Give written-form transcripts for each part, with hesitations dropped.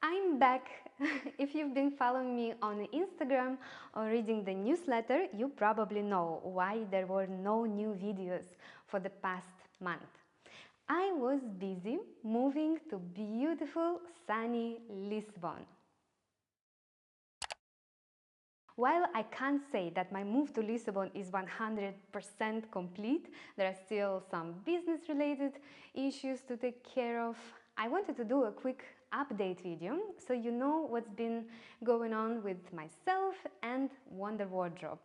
I'm back! If you've been following me on Instagram or reading the newsletter, you probably know why there were no new videos for the past month. I was busy moving to beautiful, sunny Lisbon. While I can't say that my move to Lisbon is 100% complete, there are still some business-related issues to take care of. I wanted to do a quick update video so you know what's been going on with myself and Wonder Wardrobe.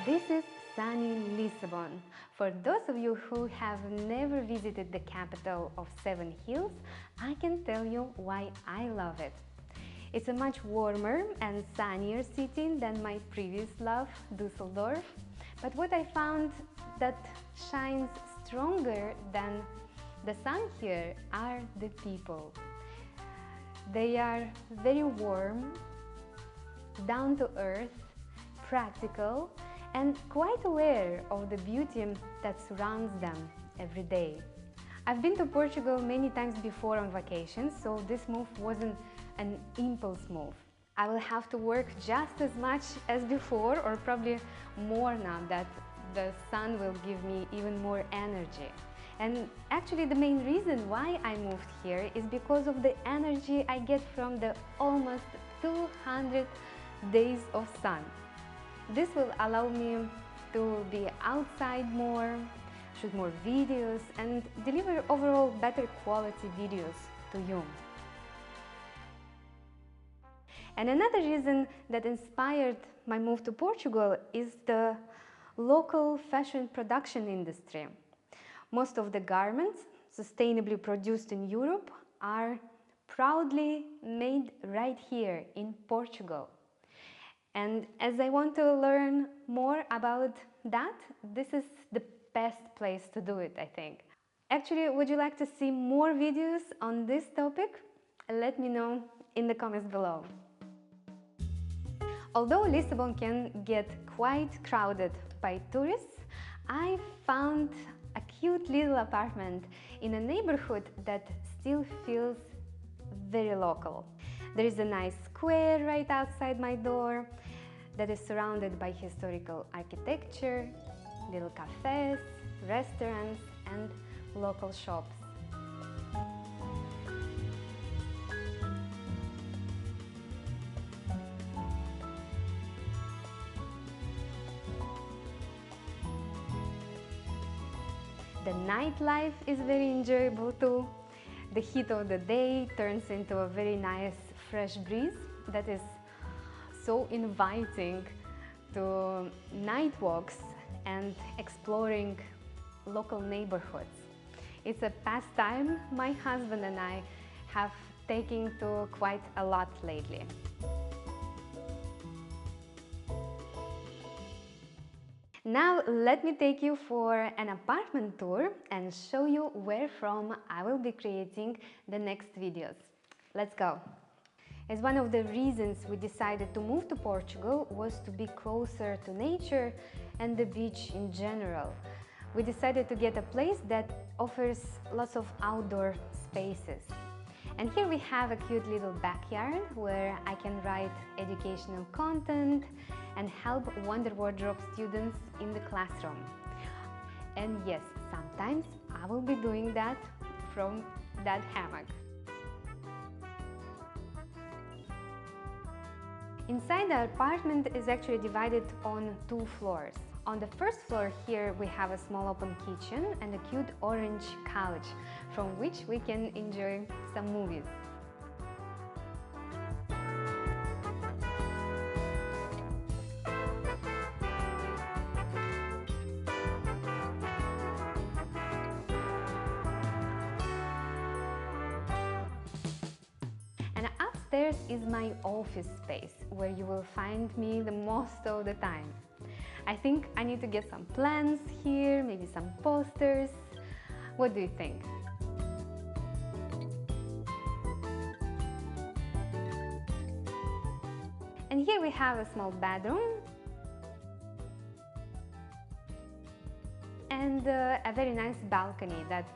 This is sunny Lisbon. For those of you who have never visited the capital of 7 Hills, I can tell you why I love it. It's a much warmer and sunnier city than my previous love, Düsseldorf. But what I found that shines stronger than the sun here are the people. They are very warm, down to earth, practical, and quite aware of the beauty that surrounds them every day. I've been to Portugal many times before on vacation, so this move wasn't an impulse move. I will have to work just as much as before, or probably more now that the sun will give me even more energy. And actually the main reason why I moved here is because of the energy I get from the almost 200 days of sun. This will allow me to be outside more, shoot more videos, and deliver overall better quality videos to you. And another reason that inspired my move to Portugal is the local fashion production industry. Most of the garments sustainably produced in Europe are proudly made right here in Portugal. And as I want to learn more about that, this is the best place to do it, I think. Actually, would you like to see more videos on this topic? Let me know in the comments below. Although Lisbon can get quite crowded by tourists, I found a cute little apartment in a neighborhood that still feels very local. There is a nice square right outside my door that is surrounded by historical architecture, little cafes, restaurants, and local shops. The nightlife is very enjoyable too. The heat of the day turns into a very nice fresh breeze that is so inviting to night walks and exploring local neighborhoods. It's a pastime my husband and I have taken to quite a lot lately. Now let me take you for an apartment tour and show you where from I will be creating the next videos. Let's go! As one of the reasons we decided to move to Portugal was to be closer to nature and the beach in general. We decided to get a place that offers lots of outdoor spaces. And here we have a cute little backyard where I can write educational content and help Wonder Wardrobe students in the classroom. And yes, sometimes I will be doing that from that hammock. Inside the apartment is actually divided on 2 floors. On the first floor here we have a small open kitchen and a cute orange couch from which we can enjoy some movies. And upstairs is my office space, where you will find me the most of the time. I think I need to get some plants here, maybe some posters. What do you think? And here we have a small bedroom and a very nice balcony that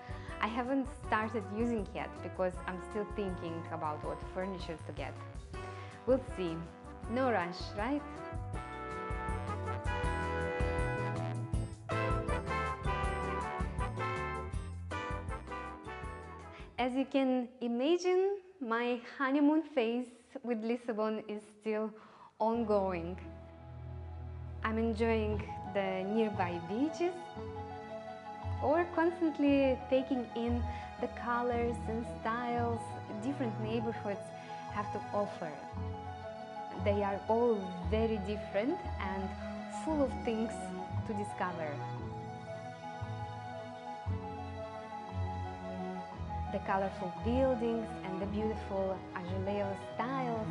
I haven't started using yet because I'm still thinking about what furniture to get. We'll see. No rush, right? As you can imagine, my honeymoon phase with Lisbon is still ongoing. I'm enjoying the nearby beaches or constantly taking in the colors and styles different neighborhoods have to offer. They are all very different and full of things to discover. The colorful buildings and the beautiful Azuleo styles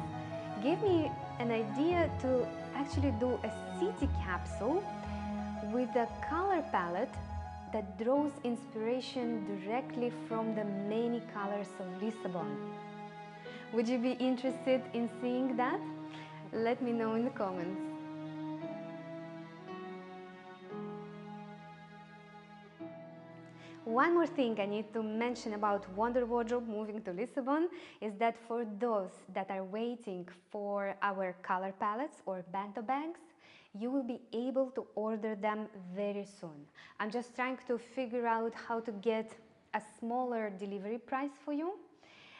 gave me an idea to actually do a city capsule with a color palette that draws inspiration directly from the many colors of Lisbon. Would you be interested in seeing that? Let me know in the comments. One more thing I need to mention about Wonder Wardrobe moving to Lisbon is that for those that are waiting for our color palettes or bento bags, you will be able to order them very soon. I'm just trying to figure out how to get a smaller delivery price for you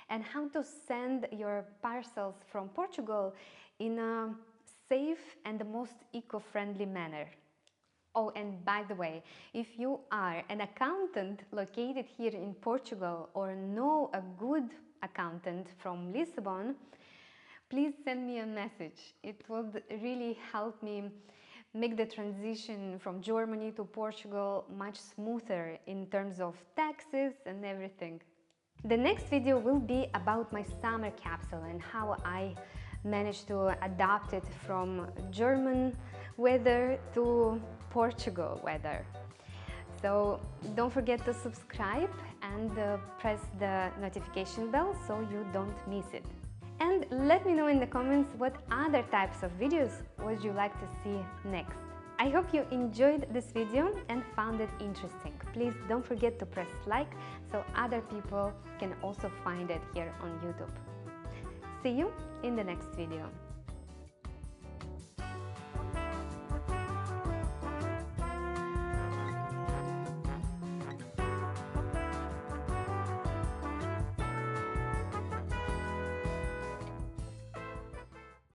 and how to send your parcels from Portugal in a safe and the most eco-friendly manner. Oh, and by the way, if you are an accountant located here in Portugal or know a good accountant from Lisbon, please send me a message. It would really help me make the transition from Germany to Portugal much smoother in terms of taxes and everything. The next video will be about my summer capsule and how I managed to adapt it from German weather to Portugal weather. So don't forget to subscribe and press the notification bell so you don't miss it. And let me know in the comments what other types of videos would you like to see next. I hope you enjoyed this video and found it interesting. Please don't forget to press like so other people can also find it here on YouTube. See you in the next video.